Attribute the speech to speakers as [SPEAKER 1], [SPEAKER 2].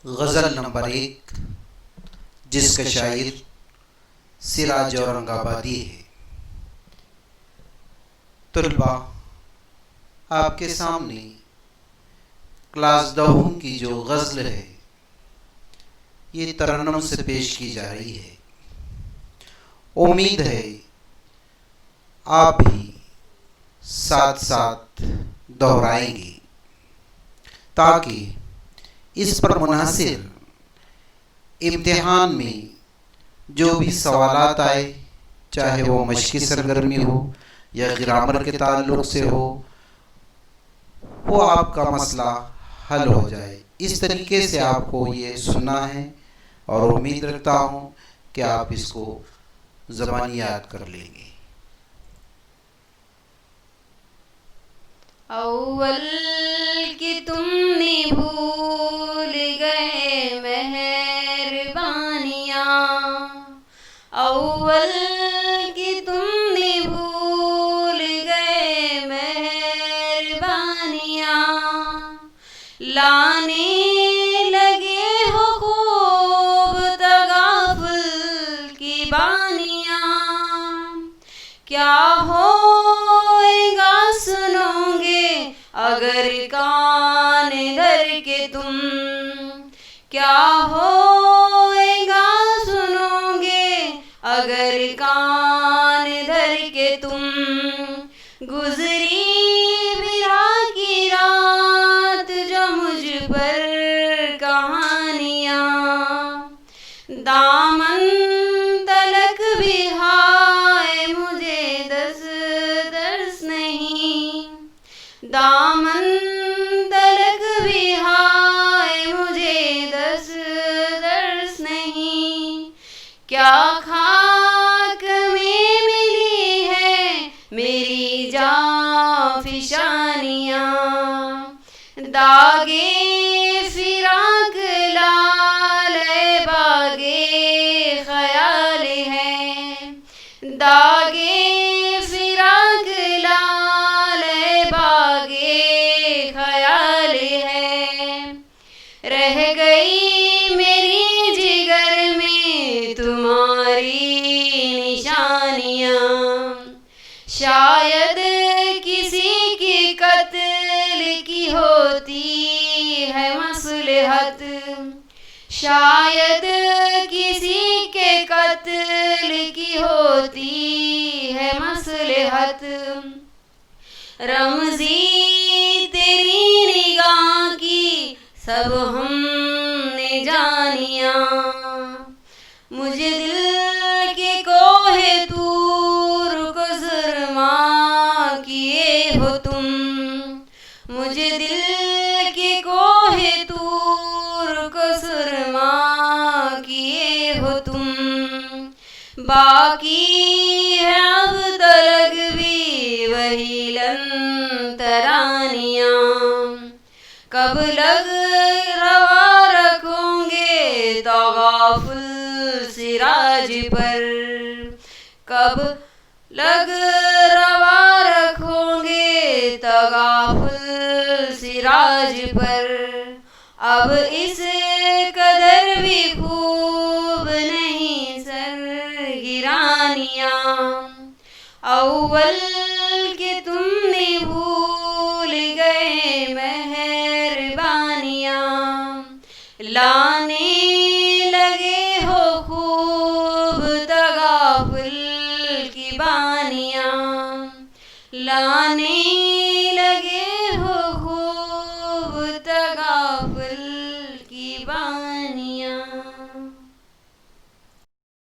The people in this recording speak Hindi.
[SPEAKER 1] गज़ल नंबर 1, जिसका शायर सिराज औरंगाबादी है। तुलबा, आपके सामने क्लास 10 की जो गज़ल है ये तरन्नुम से पेश की जा रही है। उम्मीद है आप भी साथ साथ दोहराएंगे ताकि इस पर मुनासिर इम्तिहान में जो भी सवालात आए, चाहे वो मशक़ी सरगर्मी हो या ग्रामर के ताल्लुक़ से हो, वो आपका मसला हल हो जाए। इस तरीके से आपको ये सुनना है और उम्मीद रखता हूँ कि आप इसको ज़बानी याद कर लेंगे।
[SPEAKER 2] अव्वल की तुमने भूल गए मेहरबानियाँ, अव्वल की तुमने भूल गए मेहरबानियाँ, लाने लगे हो खूब तगाफुल की बानियाँ। क्या होएगा सुनोगे अगर कान धर के तुम, क्या होएगा सुनोगे अगर कान धर के तुम। गुजरी बिरा की रात जो मुझ पर कहानियाँ, दामन तलक भी हाय मुझे दर्स नहीं, दामन तलक भी हाय मुझे दर्स नहीं। क्या खाक में मिली है मेरी जाफिशानियाँ, दागे फिराक लाल बागे ख्याल है, दागे फिराक लाल बागे ख्याल है। रह गई मेरी जिगर में तुम्हारी निशानियाँ, शायद किसी की कत्ल की होती है मसलहत, शायद किसी के कत्ल की होती है मसलहत। रमज़ी तेरी निगाह की सब हमने जानियाँ, मुझे दिल के कोहे तूर को ज़रमा किए हो तुम, मुझे दिल के कोहे तूर को ज़रमा किए हो तुम। बाकी है अब तलक भी वही लंतरानियाँ, कब लग रवा रखोगे तगाफुल सिराज पर, कब लग रवा रखोगे तगाफुल सिराज पर। अब इस कदर भी खूब नहीं सर गिरानियाँ, अव्वल के तुमने भूल गए मेहरबानियाँ, लाने लगे हो खूब तगाफुल की बानियाँ, लाने